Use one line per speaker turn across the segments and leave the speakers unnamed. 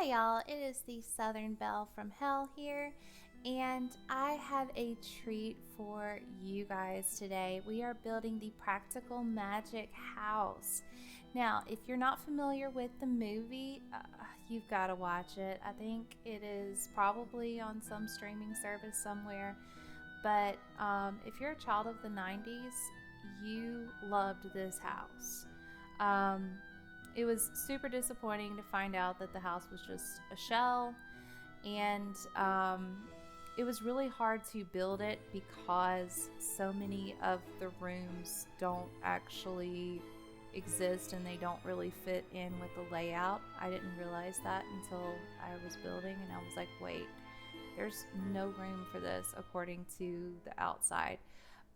Hi y'all, it is the Southern Belle from Hell here, and I have a treat for you guys today. We are building the Practical Magic House. Now, if you're not familiar with the movie, you've got to watch it. I think it is probably on some streaming service somewhere, but if you're a child of the 90s, you loved this house. Um, it was super disappointing to find out that the house was just a shell, and it was really hard to build it because so many of the rooms don't actually exist and they don't really fit in with the layout. I didn't realize that until I was building, and I was like, wait, there's no room for this according to the outside.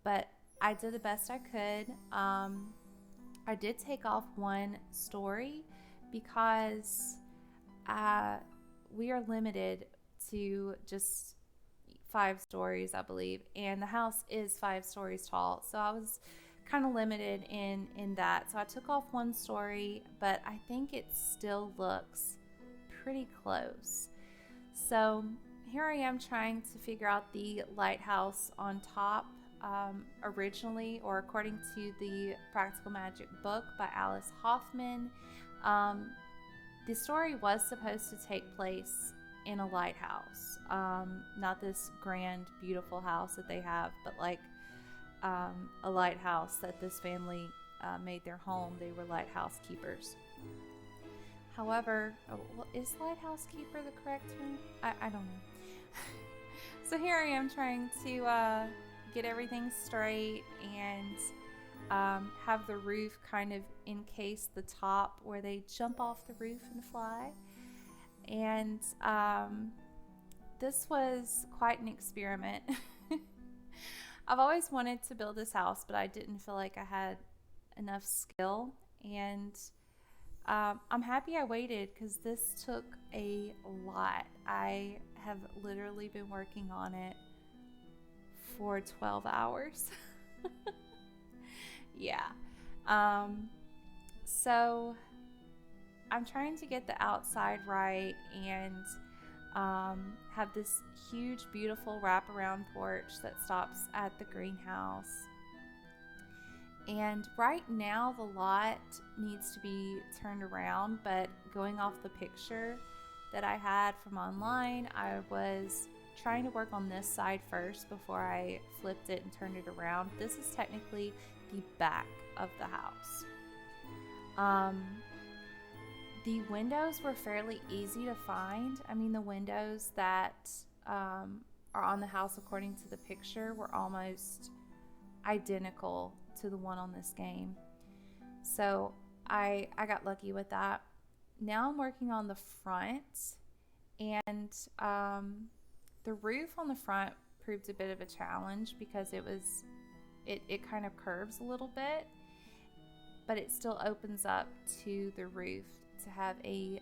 But I did the best I could. I did take off one story because we are limited to just 5 stories, I believe, and the house is 5 stories tall. So I was kind of limited in that. So I took off one story, but I think it still looks pretty close. So here I am trying to figure out the lighthouse on top. Originally, or according to the Practical Magic book by Alice Hoffman, the story was supposed to take place in a lighthouse. Not this grand, beautiful house that they have, but like a lighthouse that this family made their home. They were lighthouse keepers. However, is lighthouse keeper the correct term? I don't know. So here I am trying to get everything straight and have the roof kind of encase the top where they jump off the roof and fly. And this was quite an experiment. I've always wanted to build this house, but I didn't feel like I had enough skill. And I'm happy I waited because this took a lot. I have literally been working on it for 12 hours. Yeah. So I'm trying to get the outside right and have this huge, beautiful wraparound porch that stops at the greenhouse. And right now the lot needs to be turned around, but going off the picture that I had from online, I was trying to work on this side first before I flipped it and turned it around. This is technically the back of the house. The windows were fairly easy to find. I mean, the windows that are on the house according to the picture were almost identical to the one on this game. So I got lucky with that. Now I'm working on the front, and the roof on the front proved a bit of a challenge because it kind of curves a little bit, but it still opens up to the roof to have a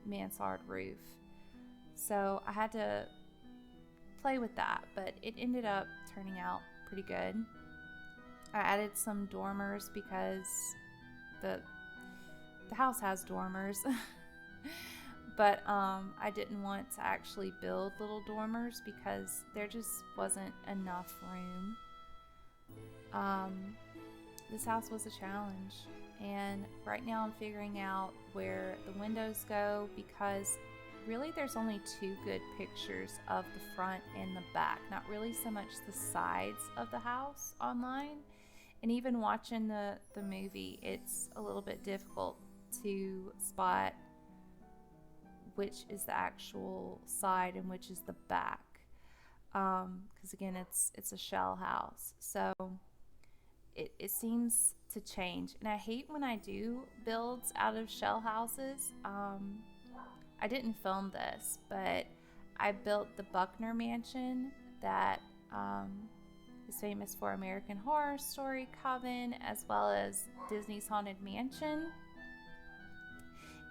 mansard roof. So I had to play with that, but it ended up turning out pretty good. I added some dormers because the house has dormers. But I didn't want to actually build little dormers because there just wasn't enough room. This house was a challenge, and right now I'm figuring out where the windows go because really there's only 2 good pictures of the front and the back, not really so much the sides of the house online. And even watching the movie, it's a little bit difficult to spot which is the actual side and which is the back, because again it's a shell house, so it seems to change. And I hate when I do builds out of shell houses. I didn't film this, but I built the Buckner Mansion that is famous for American Horror Story, Coven, as well as Disney's Haunted Mansion.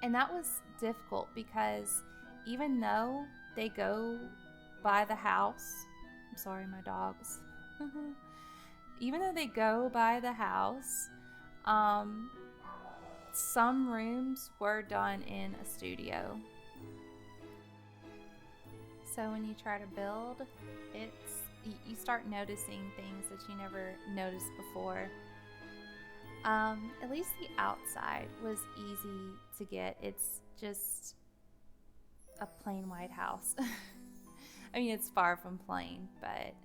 And that was difficult because even though they go by the house, I'm sorry, my dogs. Even though they go by the house, some rooms were done in a studio. So when you try to build, you start noticing things that you never noticed before. At least the outside was easy to get. It's just a plain white house. I mean, it's far from plain, but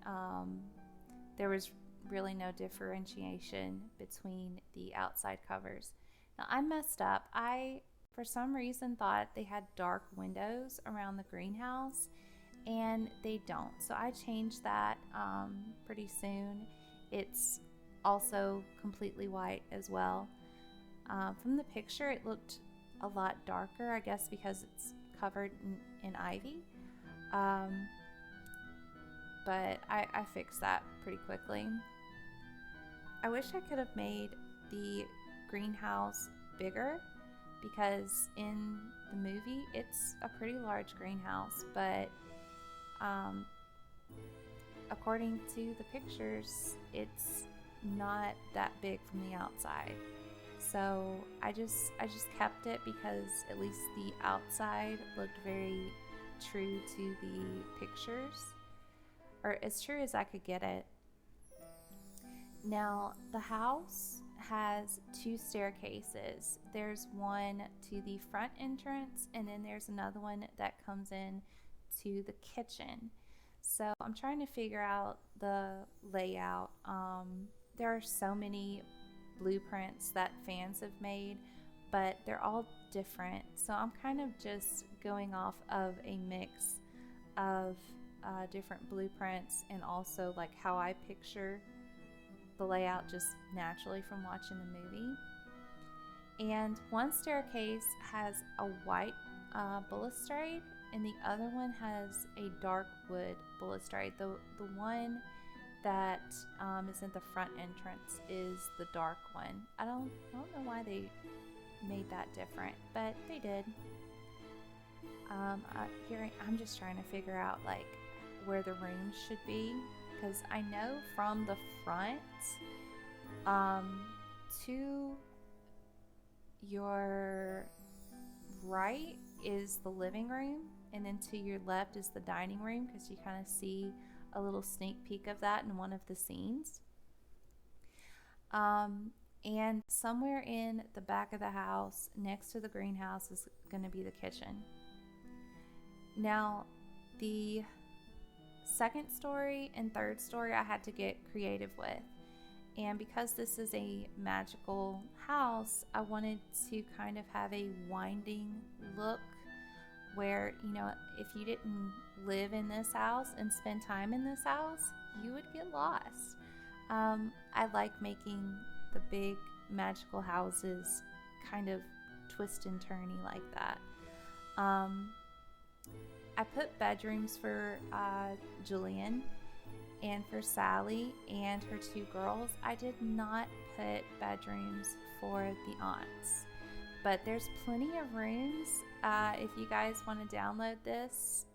there was really no differentiation between the outside covers. Now, I messed up. I, for some reason, thought they had dark windows around the greenhouse, and they don't. So I changed that pretty soon. It's also completely white as well. From the picture, it looked a lot darker, I guess because it's covered in ivy. But I fixed that pretty quickly. I wish I could have made the greenhouse bigger, because in the movie it's a pretty large greenhouse, but according to the pictures it's not that big from the outside. So I just kept it because at least the outside looked very true to the pictures, or as true as I could get it. Now, the house has 2 staircases. There's one to the front entrance, and then there's another one that comes in to the kitchen. So I'm trying to figure out the layout. There are so many blueprints that fans have made, but they're all different. So I'm kind of just going off of a mix of different blueprints, and also like how I picture the layout just naturally from watching the movie. And one staircase has a white balustrade, and the other one has a dark wood balustrade. The one that is in the front entrance is the dark one. I don't know why they made that different, but they did. I'm just trying to figure out like where the rooms should be, because I know from the front to your right is the living room, and then to your left is the dining room, because you kind of see a little sneak peek of that in one of the scenes. And somewhere in the back of the house next to the greenhouse is going to be the kitchen. Now, the second story and third story I had to get creative with, and because this is a magical house, I wanted to kind of have a winding look where, you know, if you didn't live in this house and spend time in this house, you would get lost. I like making the big magical houses kind of twist and turny like that. I put bedrooms for Julian and for Sally and her 2 girls. I did not put bedrooms for the aunts, but there's plenty of rooms. If you guys want to download this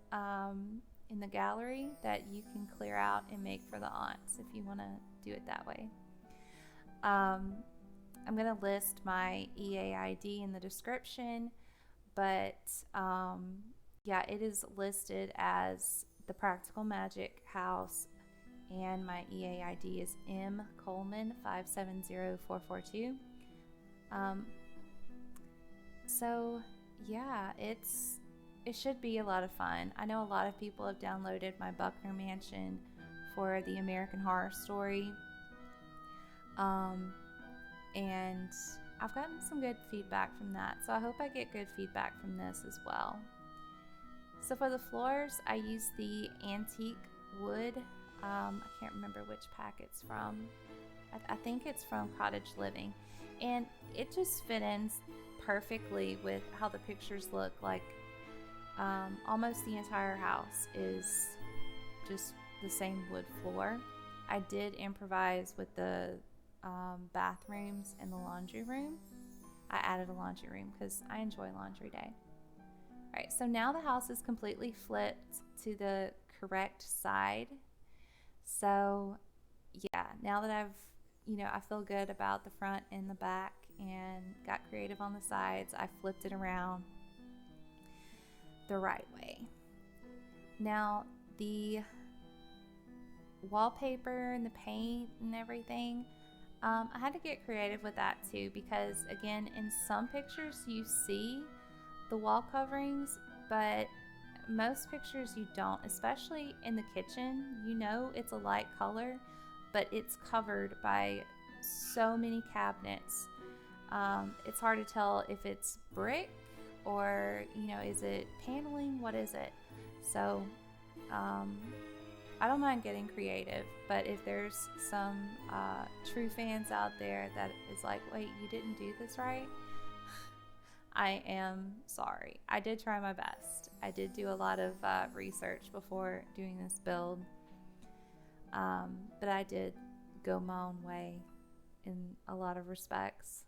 in the gallery, that you can clear out and make for the aunts if you want to do it that way. I'm going to list my EAID in the description, but yeah, it is listed as the Practical Magic House, and my EAID is M Coleman 570442. So yeah, it should be a lot of fun. I know a lot of people have downloaded my Buckner Mansion for the American Horror Story, and I've gotten some good feedback from that, so I hope I get good feedback from this as well. So for the floors, I use the antique wood. I can't remember which pack it's from. I think it's from Cottage Living, and it just fit in perfectly with how the pictures look. Like almost the entire house is just the same wood floor. I did improvise with the bathrooms and the laundry room. I added a laundry room because I enjoy laundry day. Alright, so now the house is completely flipped to the correct side. So yeah, now that I feel good about the front and the back and got creative on the sides, I flipped it around the right way. Now, the wallpaper and the paint and everything, I had to get creative with that too, because again, in some pictures you see the wall coverings, but most pictures you don't, especially in the kitchen. You know it's a light color, but it's covered by so many cabinets. It's hard to tell if it's brick or, is it paneling? What is it? So I don't mind getting creative, but if there's some true fans out there that is like, wait, you didn't do this right, I am sorry. I did try my best. I did do a lot of research before doing this build, but I did go my own way in a lot of respects.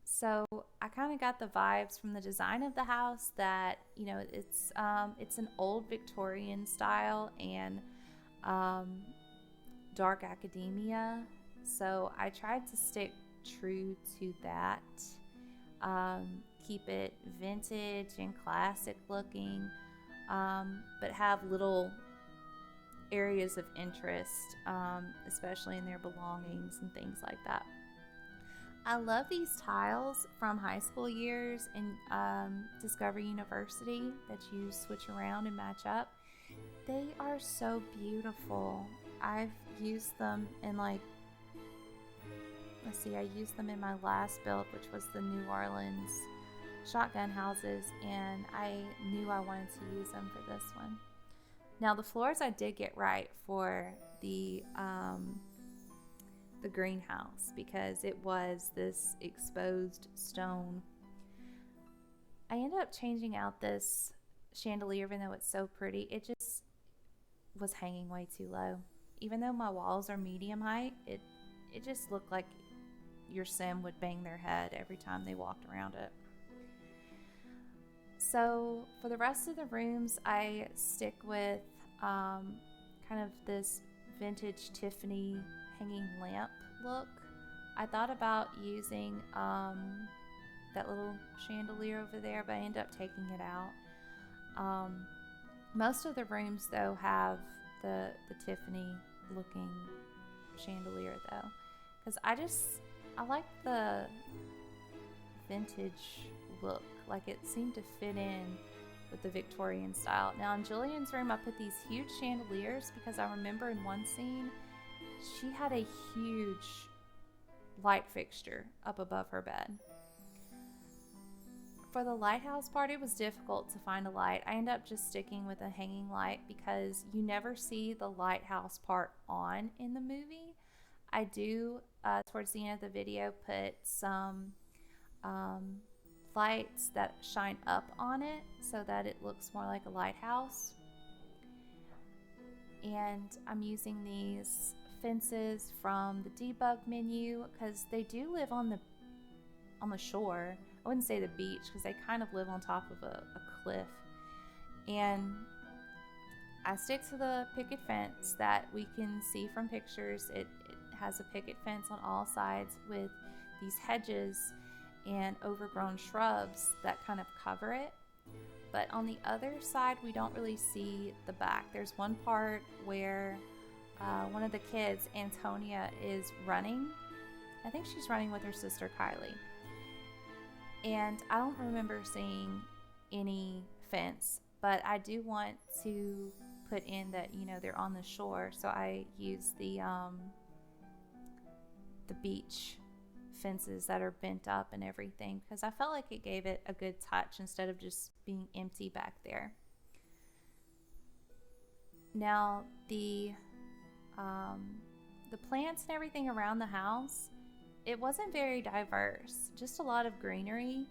So I kind of got the vibes from the design of the house that it's an old Victorian style and dark academia. So I tried to stick true to that. Keep it vintage and classic looking, but have little areas of interest, especially in their belongings and things like that. I love these tiles from high school years in Discovery University that you switch around and match up. They are so beautiful. I've used them in I used them in my last build, which was the New Orleans shotgun houses, and I knew I wanted to use them for this one. Now the floors I did get right for the greenhouse, because it was this exposed stone. I ended up changing out this chandelier, even though it's so pretty. It just was hanging way too low. Even though my walls are medium height, it just looked like your sim would bang their head every time they walked around it. So for the rest of the rooms, I stick with kind of this vintage Tiffany hanging lamp look. I thought about using that little chandelier over there, but I ended up taking it out. Most of the rooms though have the Tiffany looking chandelier though, because I like the vintage look. Like, it seemed to fit in with the Victorian style. Now in Jillian's room, I put these huge chandeliers because I remember in one scene she had a huge light fixture up above her bed. For the lighthouse part, it was difficult to find a light. I ended up just sticking with a hanging light because you never see the lighthouse part on in the movie. I do, towards the end of the video, put some lights that shine up on it so that it looks more like a lighthouse. And I'm using these fences from the debug menu because they do live on the shore. I wouldn't say the beach because they kind of live on top of a cliff. And I stick to the picket fence that we can see from pictures. It has a picket fence on all sides with these hedges and overgrown shrubs that kind of cover it. But on the other side, we don't really see the back. There's one part where one of the kids, Antonia, is running. I think she's running with her sister Kylie. And I don't remember seeing any fence, but I do want to put in that, they're on the shore. So I use the beach fences that are bent up and everything, because I felt like it gave it a good touch instead of just being empty back there. Now the plants and everything around the house, it wasn't very diverse, just a lot of greenery.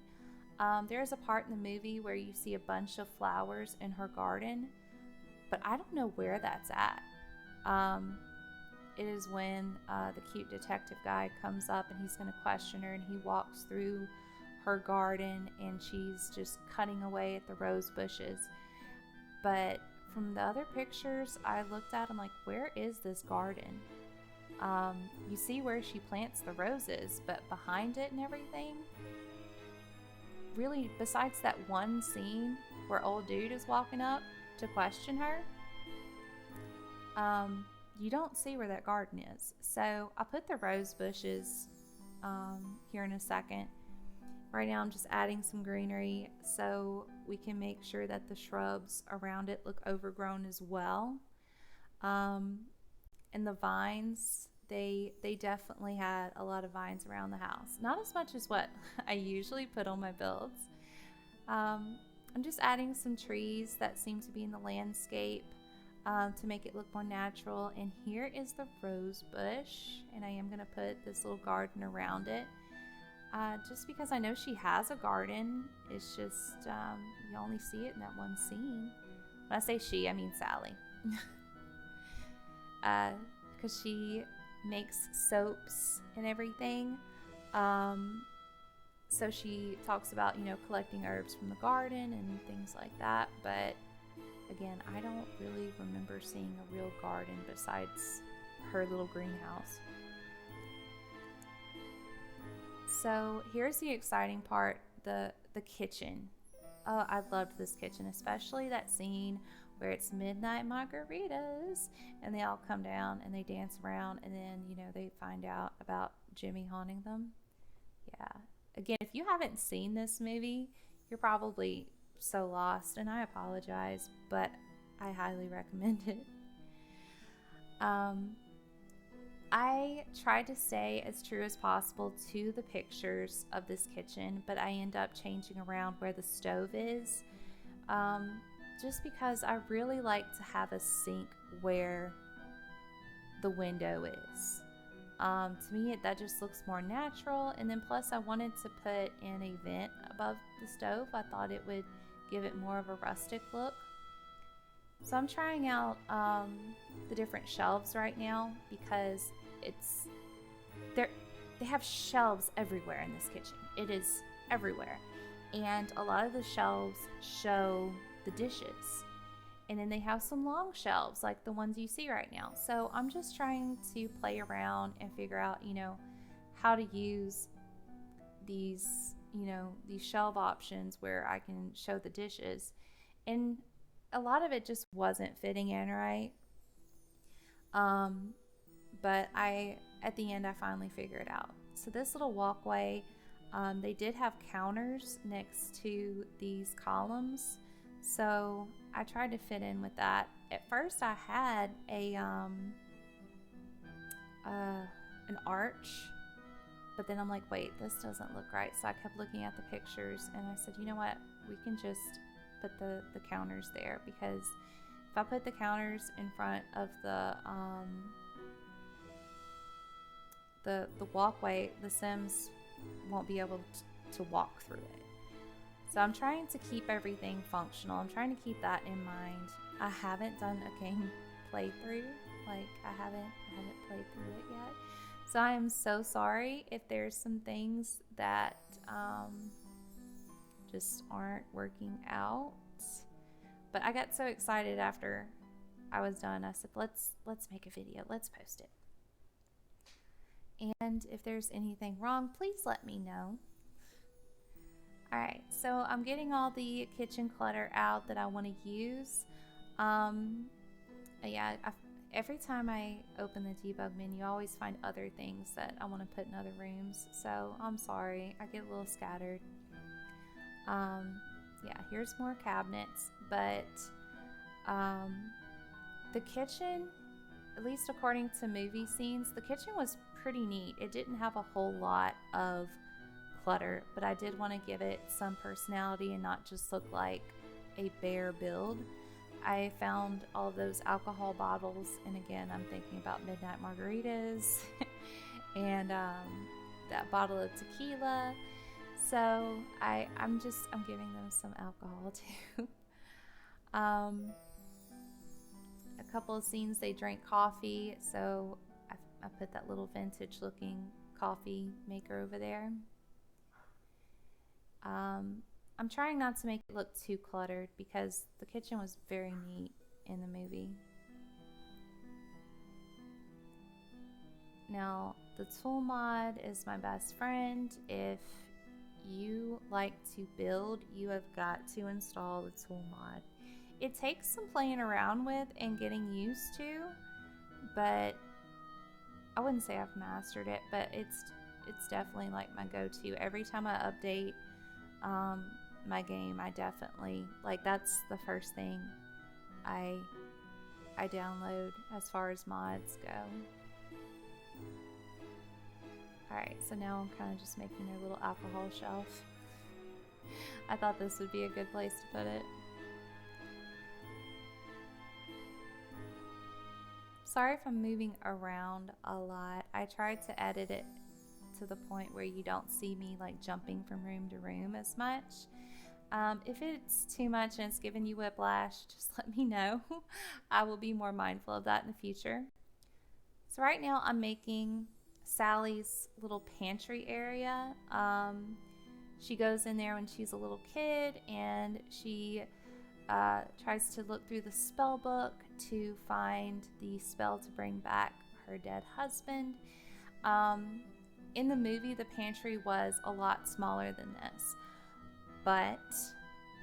There's a part in the movie where you see a bunch of flowers in her garden, but I don't know where that's at. It is when the cute detective guy comes up and he's going to question her, and he walks through her garden and she's just cutting away at the rose bushes. But from the other pictures I looked at, I'm like, where is this garden? You see where she plants the roses, but behind it and everything, really, besides that one scene, where old dude is walking up to question her, you don't see where that garden is. So I put the rose bushes here in a second. Right now I'm just adding some greenery so we can make sure that the shrubs around it look overgrown as well. And the vines, they definitely had a lot of vines around the house. Not as much as what I usually put on my builds. I'm just adding some trees that seem to be in the landscape to make it look more natural. And here is the rose bush, and I am going to put this little garden around it. Just because I know she has a garden, it's just you only see it in that one scene. When I say she, I mean Sally. Because she makes soaps and everything. So she talks about, collecting herbs from the garden and things like that. But again, I don't really remember seeing a real garden besides her little greenhouse. So here's the exciting part, the kitchen. Oh, I loved this kitchen, especially that scene where it's midnight margaritas and they all come down and they dance around, and then, they find out about Jimmy haunting them. Yeah. Again, if you haven't seen this movie, you're probably so lost, and I apologize, but I highly recommend it. I tried to stay as true as possible to the pictures of this kitchen, but I end up changing around where the stove is, just because I really like to have a sink where the window is. To me, that just looks more natural, and then plus I wanted to put in a vent above the stove. I thought it would give it more of a rustic look. So I'm trying out the different shelves right now because they have shelves everywhere in this kitchen. It is everywhere. And a lot of the shelves show the dishes. And then they have some long shelves like the ones you see right now. So I'm just trying to play around and figure out, how to use these shelf options where I can show the dishes. And a lot of it just wasn't fitting in right. But at the end, I finally figured it out. So this little walkway, they did have counters next to these columns. So I tried to fit in with that. At first I had an arch, but then I'm like, wait, this doesn't look right. So I kept looking at the pictures and I said, you know what, we can just put the counters there, because if I put the counters in front of the walkway, the Sims won't be able to walk through it. So I'm trying to keep everything functional. I'm trying to keep that in mind. I haven't done a game playthrough. Like I haven't played through it yet. So I am so sorry if there's some things that just aren't working out. But I got so excited after I was done. I said, let's make a video. Let's post it. And if there's anything wrong, please let me know. Alright, so I'm getting all the kitchen clutter out that I want to use. Every time I open the debug menu, I always find other things that I want to put in other rooms. So I'm sorry, I get a little scattered. Here's more cabinets, but the kitchen, at least according to movie scenes, the kitchen was pretty neat. It didn't have a whole lot of clutter, but I did want to give it some personality and not just look like a bare build. I found all of those alcohol bottles, and again, I'm thinking about midnight margaritas and that bottle of tequila. So I'm giving them some alcohol too. A couple of scenes they drank coffee, so I put that little vintage looking coffee maker over there. I'm trying not to make it look too cluttered because the kitchen was very neat in the movie. Now, the tool mod is my best friend. If you like to build, you have got to install the tool mod. It takes some playing around with and getting used to, but I wouldn't say I've mastered it, but it's definitely like my go-to. Every time I update my game, I definitely, like, that's the first thing I download as far as mods go. Alright, so now I'm kind of just making a little alcohol shelf. I thought this would be a good place to put it. Sorry if I'm moving around a lot. I tried to edit it to the point where you don't see me like jumping from room to room as much. If it's too much and it's giving you whiplash, just let me know. I will be more mindful of that in the future. So right now I'm making Sally's little pantry area. She goes in there when she's a little kid, and she tries to look through the spell book to find the spell to bring back her dead husband. In the movie, the pantry was a lot smaller than this, but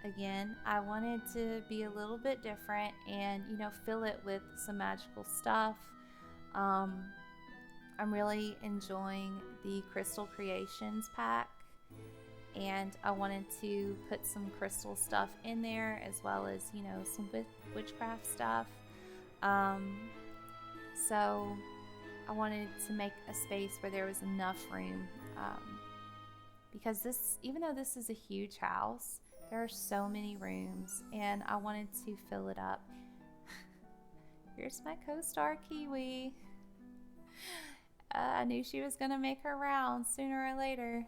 again, I wanted to be a little bit different and, you know, fill it with some magical stuff. I'm really enjoying the Crystal Creations pack, and I wanted to put some crystal stuff in there as well as, you know, some witchcraft stuff. So I wanted to make a space where there was enough room, because even though this is a huge house, there are so many rooms and I wanted to fill it up. Here's my co-star Kiwi. I knew she was gonna make her rounds sooner or later.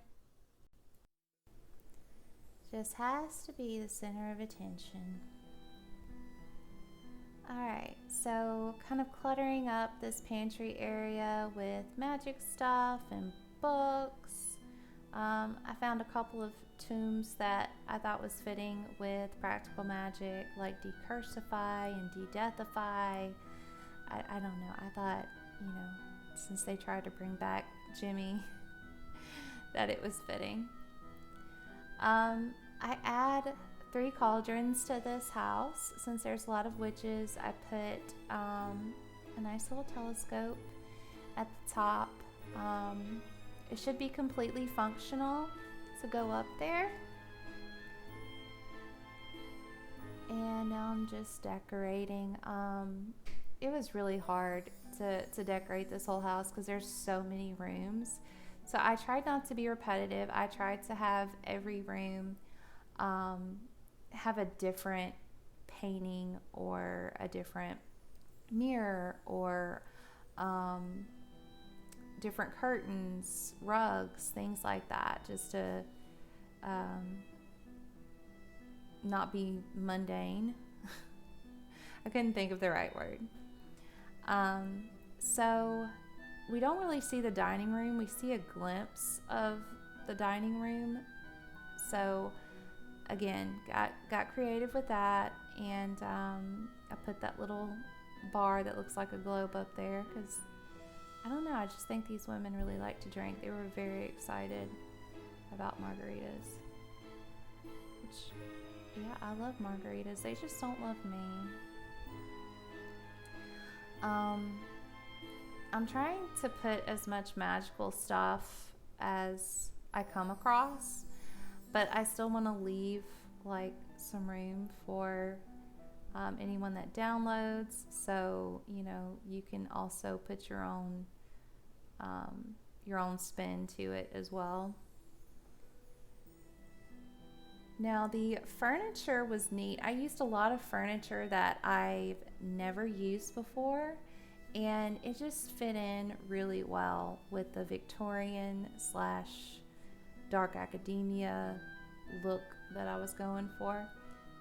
Just has to be the center of attention. Alright, so kind of cluttering up this pantry area with magic stuff and books. I found a couple of tombs that I thought was fitting with practical magic, like decursify and de-deathify. I don't know, I thought, you know, since they tried to bring back Jimmy, that it was fitting. I add 3 cauldrons to this house. Since there's a lot of witches, I put a nice little telescope at the top. It should be completely functional to go up there. And now I'm just decorating. It was really hard to decorate this whole house because there's so many rooms. So I tried not to be repetitive. I tried to have every room have a different painting or a different mirror or different curtains, rugs, things like that, just to not be mundane. I couldn't think of the right word. So we don't really see the dining room. We see a glimpse of the dining room. So again, got creative with that, and I put that little bar that looks like a globe up there because I don't know, I just think these women really like to drink. They were very excited about margaritas, which, yeah, I love margaritas. They just don't love me. I'm trying to put as much magical stuff as I come across, but I still want to leave like some room for anyone that downloads, so you know, you can also put your own spin to it as well. Now the furniture was neat. I used a lot of furniture that I've never used before, and it just fit in really well with the Victorian / dark academia look that I was going for.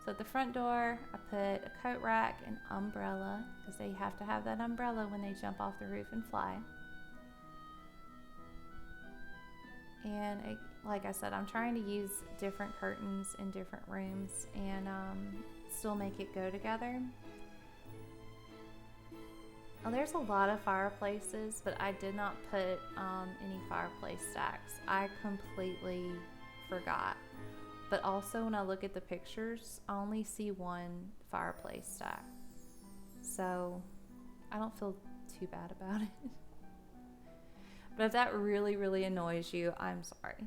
So at the front door, I put a coat rack and umbrella, because they have to have that umbrella when they jump off the roof and fly. And like I said, I'm trying to use different curtains in different rooms and still make it go together. Well, there's a lot of fireplaces, but I did not put any fireplace stacks. I completely forgot. But also when I look at the pictures, I only see one fireplace stack. So I don't feel too bad about it. But if that really, really annoys you, I'm sorry.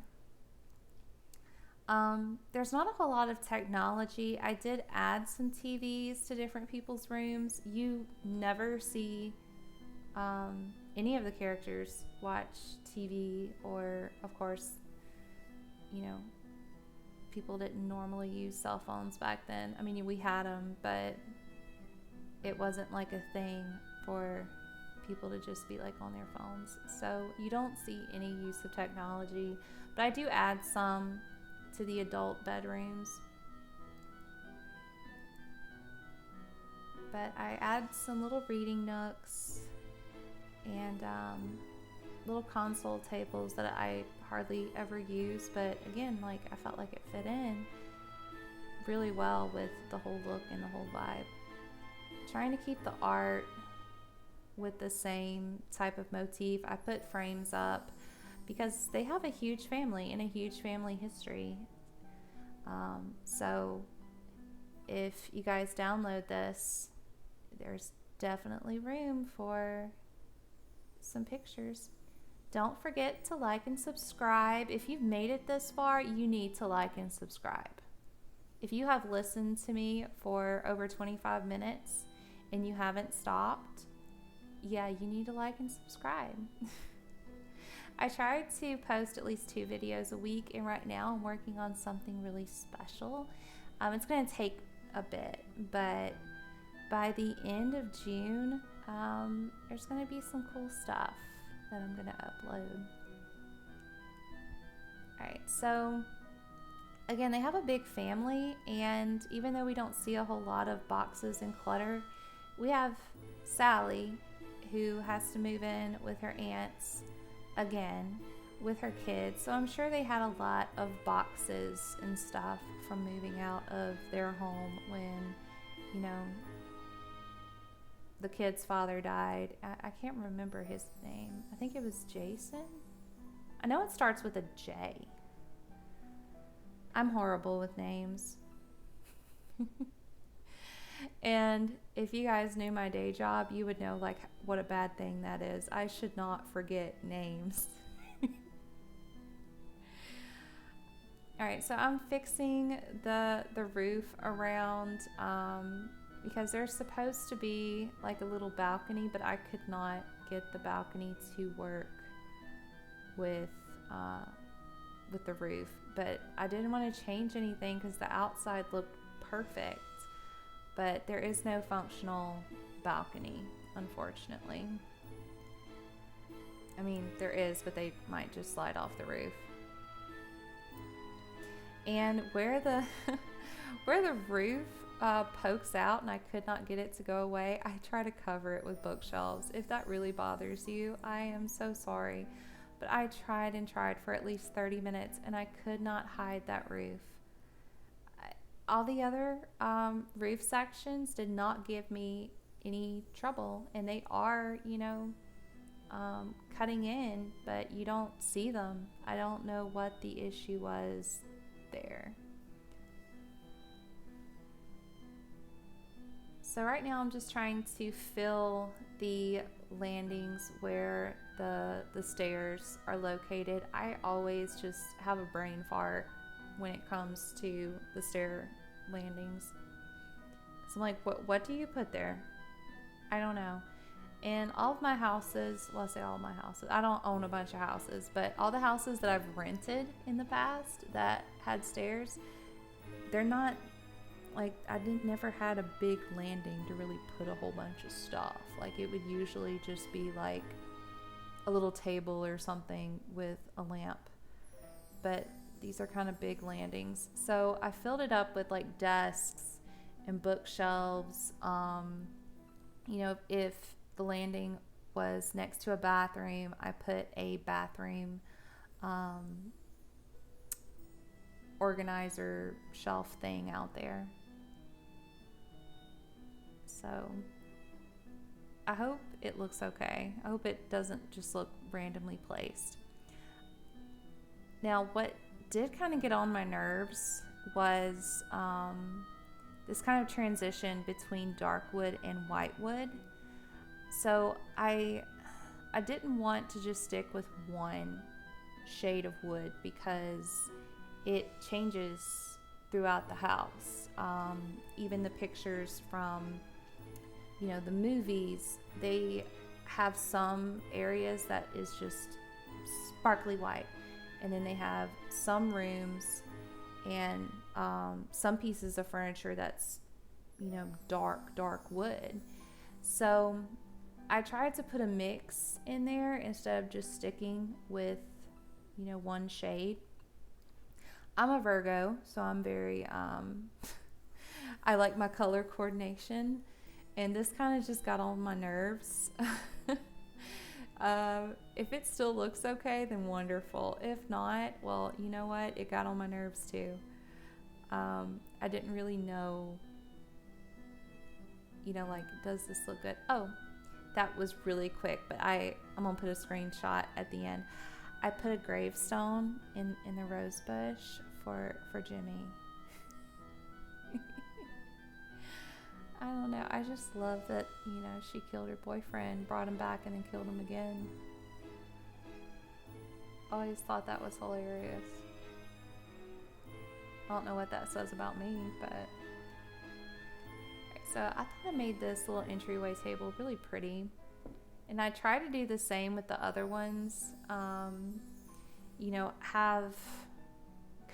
There's not a whole lot of technology. I did add some TVs to different people's rooms. You never see any of the characters watch TV, or of course, people didn't normally use cell phones back then. I mean, we had them, but it wasn't like a thing for people to just be like on their phones. So you don't see any use of technology, but I do add some to the adult bedrooms. But I add some little reading nooks and little console tables that I hardly ever use, but again, like, I felt like it fit in really well with the whole look and the whole vibe. Trying to keep the art with the same type of motif. I put frames up because they have a huge family and a huge family history. So if you guys download this, there's definitely room for some pictures. Don't forget to like and subscribe. If you've made it this far, you need to like and subscribe. If you have listened to me for over 25 minutes and you haven't stopped, yeah, you need to like and subscribe. I try to post at least 2 videos a week, and right now I'm working on something really special. It's going to take a bit, but by the end of June, there's going to be some cool stuff that I'm going to upload. Alright, so again, they have a big family, and even though we don't see a whole lot of boxes and clutter, we have Sally, who has to move in with her aunts again with her kids. So I'm sure they had a lot of boxes and stuff from moving out of their home when, the kid's father died. I can't remember his name. I think it was Jason. I know it starts with a J. I'm horrible with names. And if you guys knew my day job, you would know like what a bad thing that is. I should not forget names. Alright, so I'm fixing the roof around because there's supposed to be like a little balcony, but I could not get the balcony to work with the roof. But I didn't want to change anything because the outside looked perfect. But there is no functional balcony, unfortunately. I mean, there is, but they might just slide off the roof. And where the roof pokes out and I could not get it to go away, I try to cover it with bookshelves. If that really bothers you, I am so sorry. But I tried and tried for at least 30 minutes and I could not hide that roof. All the other roof sections did not give me any trouble, and they are, cutting in, but you don't see them. I don't know what the issue was there. So right now I'm just trying to fill the landings where the stairs are located. I always just have a brain fart when it comes to the stair landings. So I'm like, what do you put there? I don't know. And all of my houses, well, I say all of my houses, I don't own a bunch of houses, but all the houses that I've rented in the past that had stairs, they're not, like, never had a big landing to really put a whole bunch of stuff. Like, it would usually just be like a little table or something with a lamp. But these are kind of big landings. So I filled it up with like desks and bookshelves. If the landing was next to a bathroom, I put a bathroom organizer shelf thing out there. So I hope it looks okay. I hope it doesn't just look randomly placed. Now, what did kind of get on my nerves was this kind of transition between dark wood and white wood. So I didn't want to just stick with one shade of wood because it changes throughout the house. Even the pictures from, the movies, they have some areas that is just sparkly white, and then they have some rooms and some pieces of furniture that's dark wood. So I tried to put a mix in there instead of just sticking with one shade. I'm a Virgo, so I'm very I like my color coordination, and this kind of just got on my nerves. If it still looks okay, then wonderful. If not, well, you know what? It got on my nerves too. I didn't really know, like, does this look good? Oh, that was really quick, but I'm gonna put a screenshot at the end. I put a gravestone in the rose bush for Jimmy. I don't know. I just love that, she killed her boyfriend, brought him back, and then killed him again. Always thought that was hilarious. I don't know what that says about me, but... Right, so I thought I made this little entryway table really pretty. And I try to do the same with the other ones. Have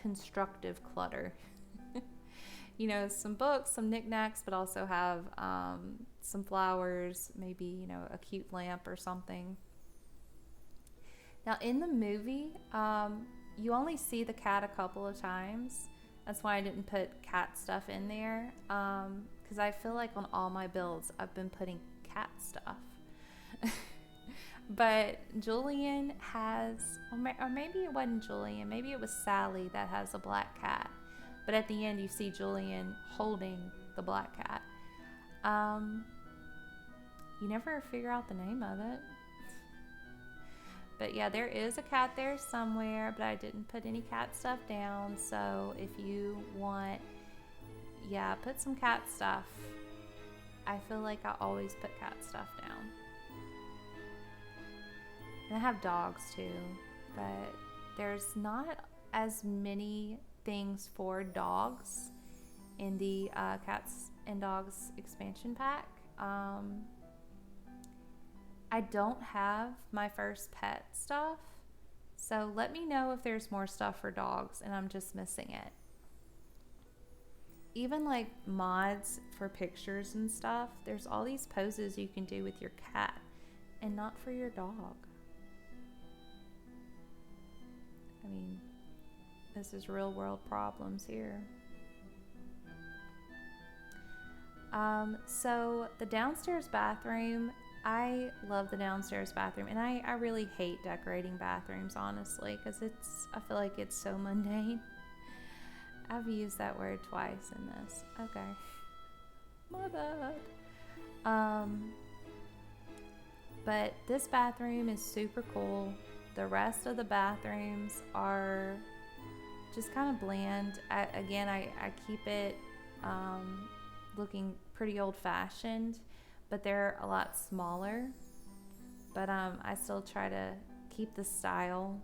constructive clutter. Some books, some knickknacks, but also have some flowers, maybe, a cute lamp or something. Now, in the movie, you only see the cat a couple of times. That's why I didn't put cat stuff in there, because I feel like on all my builds, I've been putting cat stuff. But Julian has, or maybe it wasn't Julian, maybe it was Sally that has a black cat. But at the end, you see Julian holding the black cat. You never figure out the name of it. But yeah, there is a cat there somewhere, but I didn't put any cat stuff down. So if you want, put some cat stuff. I feel like I always put cat stuff down. And I have dogs too, but there's not as many things for dogs in the Cats and Dogs expansion pack. I don't have my first pet stuff, so let me know if there's more stuff for dogs and I'm just missing it. Even like mods for pictures and stuff, there's all these poses you can do with your cat and not for your dog. I mean, this is real world problems here. So the downstairs bathroom, I love the downstairs bathroom, and I really hate decorating bathrooms, honestly, because I feel like it's so mundane. I've used that word twice in this. Okay. My bad. But this bathroom is super cool. The rest of the bathrooms are just kind of bland. I keep it looking pretty old-fashioned, but they're a lot smaller. But I still try to keep the style.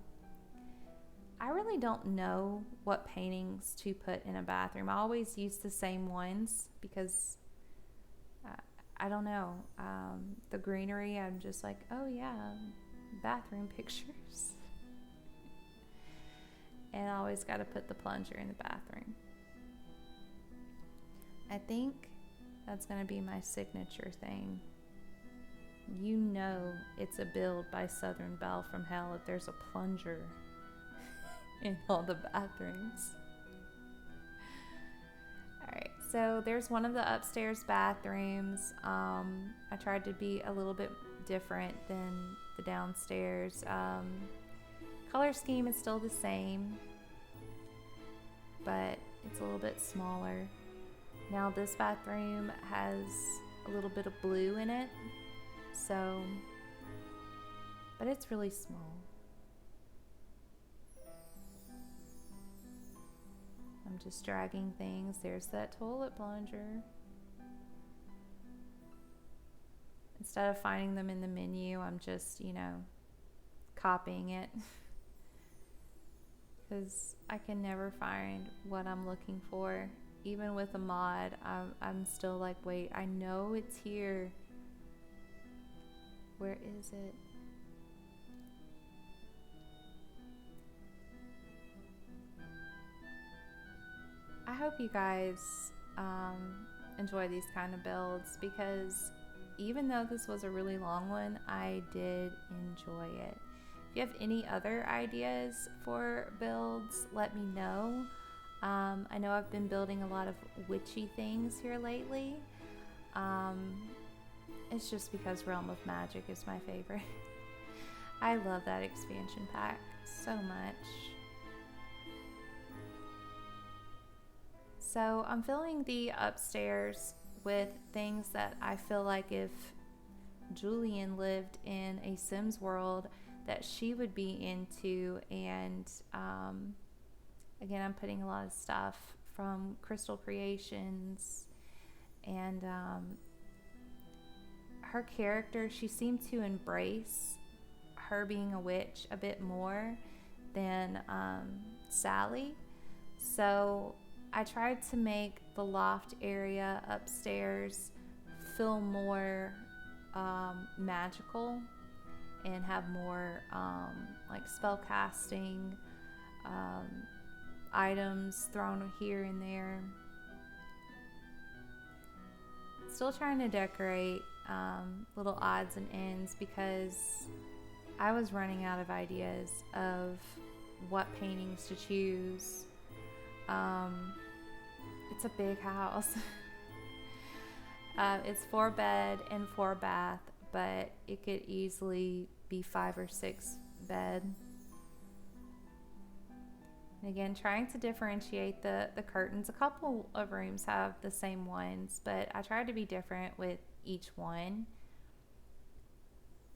I really don't know what paintings to put in a bathroom. I always use the same ones because I don't know. The greenery, I'm just like, oh yeah, bathroom pictures. And I always got to put the plunger in the bathroom. I think that's going to be my signature thing. You know it's a build by Southern Belle from Hell if there's a plunger in all the bathrooms. Alright, so there's one of the upstairs bathrooms. I tried to be a little bit different than the downstairs. Color scheme is still the same, but it's a little bit smaller. Now this bathroom has a little bit of blue in it, so, but it's really small. I'm just dragging things. There's that toilet plunger. Instead of finding them in the menu, I'm just, copying it. Because I can never find what I'm looking for. Even with a mod, I'm still like, wait, I know it's here. Where is it? I hope you guys enjoy these kind of builds, because even though this was a really long one, I did enjoy it. If you have any other ideas for builds, let me know. I know I've been building a lot of witchy things here lately. It's just because Realm of Magic is my favorite. I love that expansion pack so much. So I'm filling the upstairs with things that I feel like if Julian lived in a Sims world that she would be into. And again, I'm putting a lot of stuff from Crystal Creations, and her character, she seemed to embrace her being a witch a bit more than Sally. So I tried to make the loft area upstairs feel more magical and have more like spell casting items thrown here and there. Still trying to decorate little odds and ends, because I was running out of ideas of what paintings to choose. It's a big house. It's 4 bed and 4 bath, but it could easily be 5 or 6 bed. And again, trying to differentiate the curtains. A couple of rooms have the same ones, but I tried to be different with each one.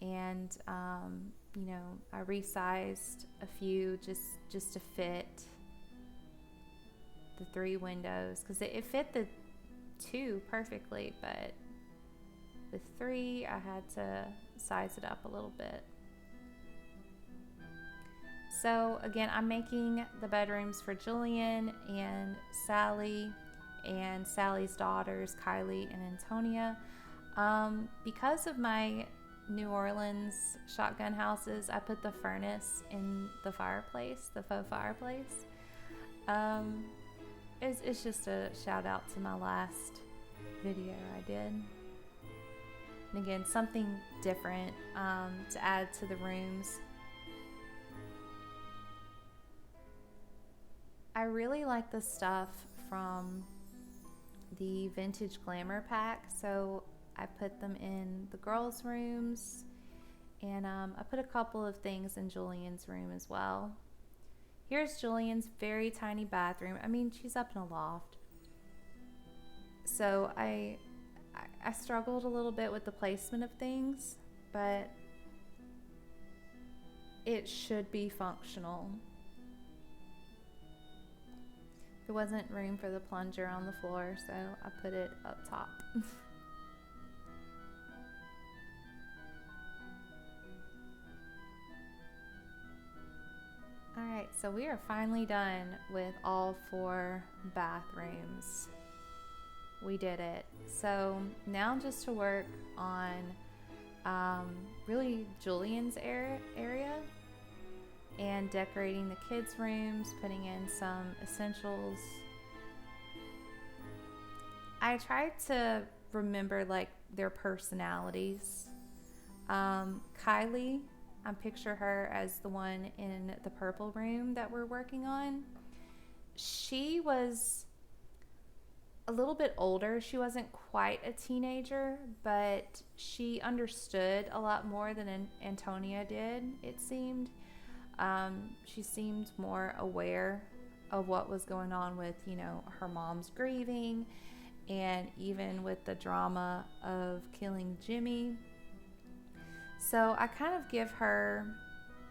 And I resized a few just to fit the 3 windows, because it fit the 2 perfectly, but the 3 I had to size it up a little bit. So again, I'm making the bedrooms for Julian and Sally and Sally's daughters, Kylie and Antonia. Because of my New Orleans shotgun houses, I put the furnace in the fireplace, the faux fireplace. It's just a shout out to my last video I did. And again, something different to add to the rooms. I really like the stuff from the Vintage Glamour pack, so I put them in the girls' rooms, and I put a couple of things in Julian's room as well. Here's Julian's very tiny bathroom. I mean, she's up in a loft. So I struggled a little bit with the placement of things, but it should be functional. There wasn't room for the plunger on the floor, so I put it up top. Alright, so we are finally done with all 4 bathrooms. We did it. So now just to work on really Julian's area and decorating the kids' rooms, putting in some essentials. I tried to remember like their personalities. Kylie, I picture her as the one in the purple room that we're working on. She was a little bit older. She wasn't quite a teenager, but she understood a lot more than Antonia did, it seemed. She seemed more aware of what was going on with, her mom's grieving, and even with the drama of killing Jimmy. So I kind of give her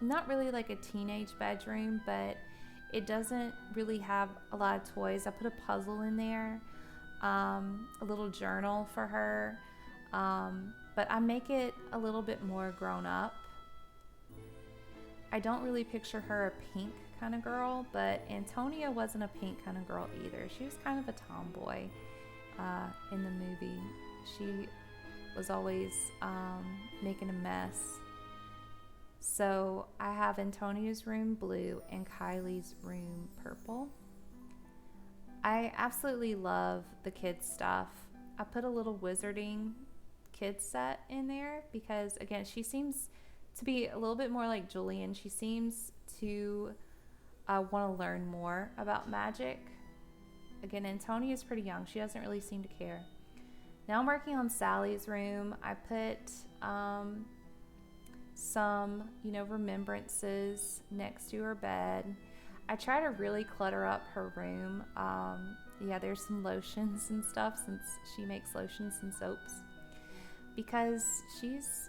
not really like a teenage bedroom, but It doesn't really have a lot of toys. I put a puzzle in there, a little journal for her, but I make it a little bit more grown up. I don't really picture her a pink kind of girl, but Antonia wasn't a pink kind of girl either. She was kind of a tomboy in the movie. She was always making a mess. So I have Antonia's room blue and Kylie's room purple. I absolutely love the kids stuff. I put a little wizarding kids set in there because, again, she seems to be a little bit more like Julian. She seems to want to learn more about magic. Again, Antonia is pretty young. She doesn't really seem to care. Now I'm working on Sally's room. I put some, remembrances next to her bed. I try to really clutter up her room. There's some lotions and stuff since she makes lotions and soaps. Because she's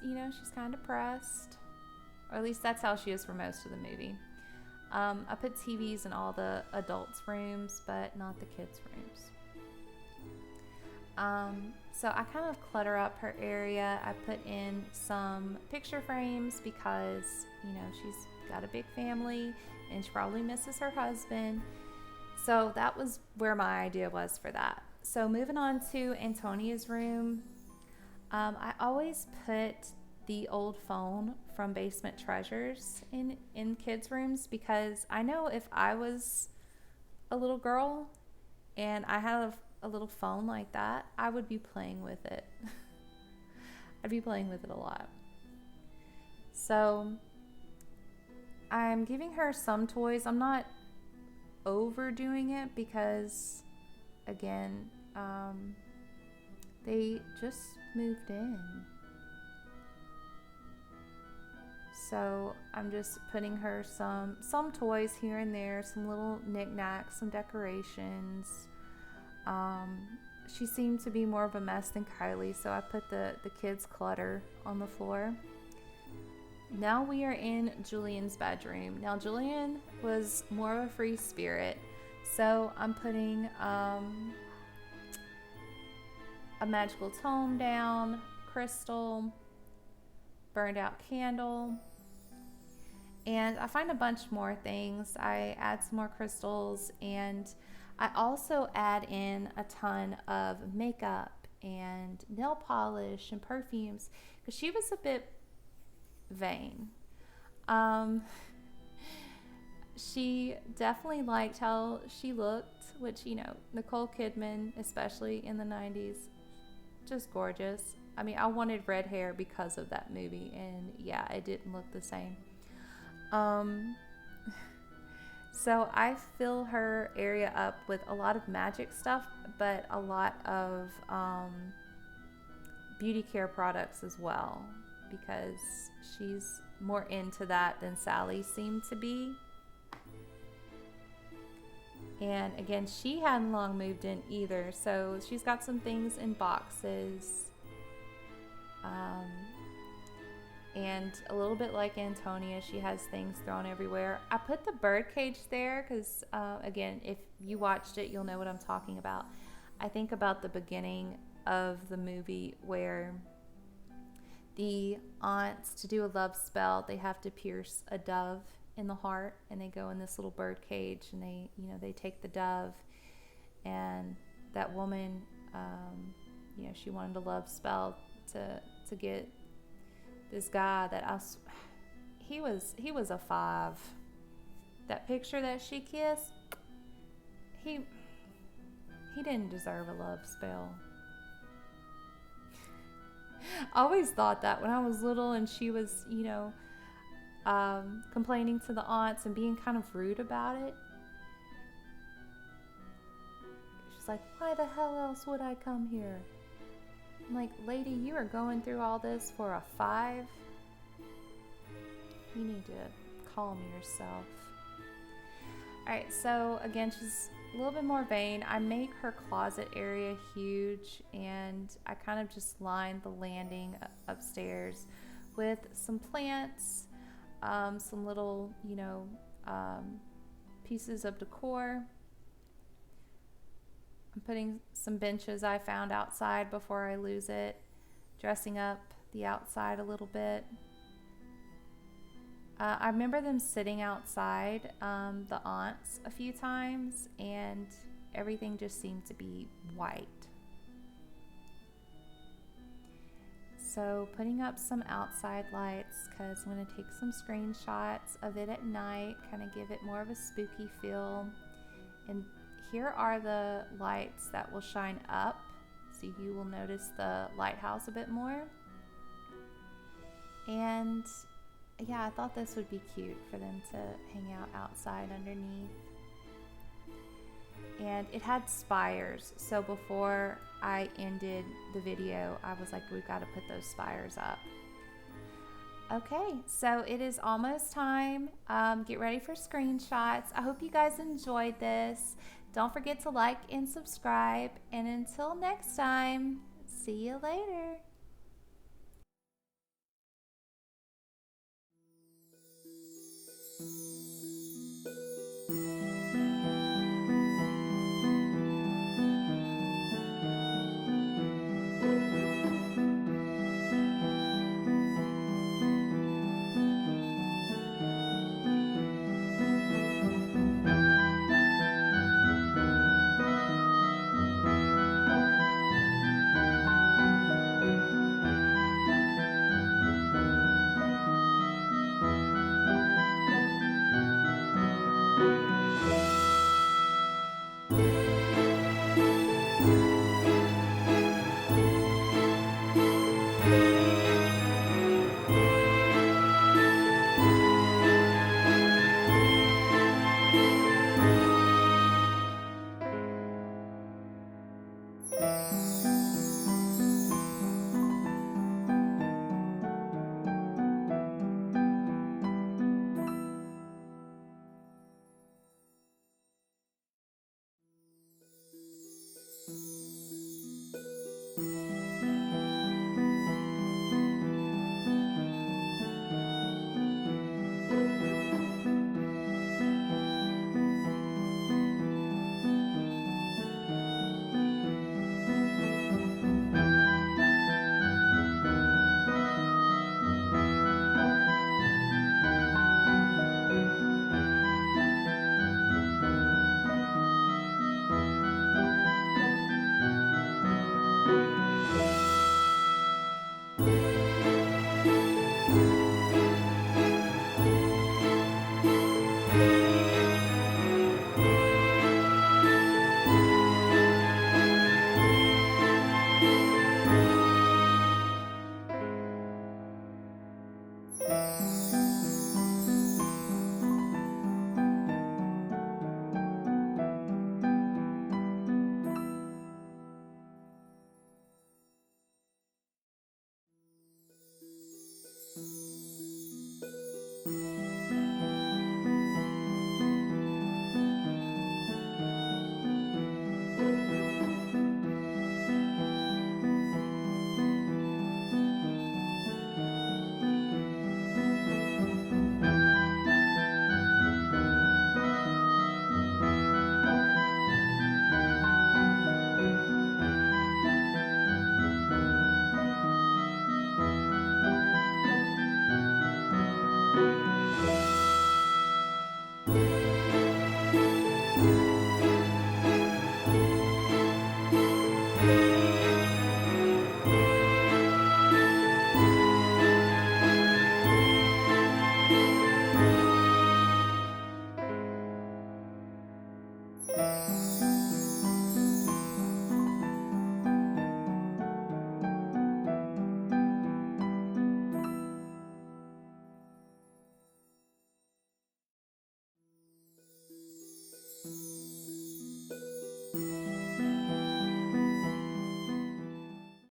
kind of depressed. Or at least that's how she is for most of the movie. I put TVs in all the adults' rooms, but not the kids' rooms. So I kind of clutter up her area. I put in some picture frames because, she's got a big family and she probably misses her husband. So that was where my idea was for that. So moving on to Antonia's room. I always put the old phone from Basement Treasures in kids' rooms because I know if I was a little girl and I had a little phone like that, I would be playing with it. I'd be playing with it a lot. So I'm giving her some toys. I'm not overdoing it because, again, they just moved in. So I'm just putting her some toys here and there, some little knickknacks, some decorations. She seemed to be more of a mess than Kylie, so I put the kids' clutter on the floor. Now we are in Julian's bedroom. Now Julian was more of a free spirit, so I'm putting a magical tome down, crystal, burned out candle, and I find a bunch more things. I add some more crystals, and I also add in a ton of makeup and nail polish and perfumes because she was a bit vain. She definitely liked how she looked, which, Nicole Kidman, especially in the 90s, just gorgeous. I mean, I wanted red hair because of that movie, and yeah, it didn't look the same. So I fill her area up with a lot of magic stuff, but a lot of beauty care products as well, because she's more into that than Sally seemed to be. And again, she hadn't long moved in either, so she's got some things in boxes. And a little bit like Antonia, she has things thrown everywhere. I put the bird cage there because, again, if you watched it, you'll know what I'm talking about. I think about the beginning of the movie where the aunts, to do a love spell, they have to pierce a dove in the heart, and they go in this little bird cage, and they take the dove, and that woman, she wanted a love spell to get this guy that he was a 5. That picture that she kissed, he didn't deserve a love spell. I always thought that when I was little and she was, complaining to the aunts and being kind of rude about it. She's like, why the hell else would I come here? I'm like, lady, you are going through all this for a 5? You need to calm yourself. Alright, so again, she's a little bit more vain. I make her closet area huge, and I kind of just line the landing upstairs with some plants, some little, pieces of decor. I'm putting some benches I found outside before I lose it, dressing up the outside a little bit. I remember them sitting outside, the aunts, a few times, and everything just seemed to be white. So putting up some outside lights, because I'm going to take some screenshots of it at night, kind of give it more of a spooky feel. And here are the lights that will shine up, so you will notice the lighthouse a bit more. And yeah, I thought this would be cute for them to hang out outside underneath. And it had spires, so before I ended the video, I was like, we've got to put those spires up. Okay, so it is almost time. Get ready for screenshots. I hope you guys enjoyed this. Don't forget to like and subscribe. And until next time, see you later.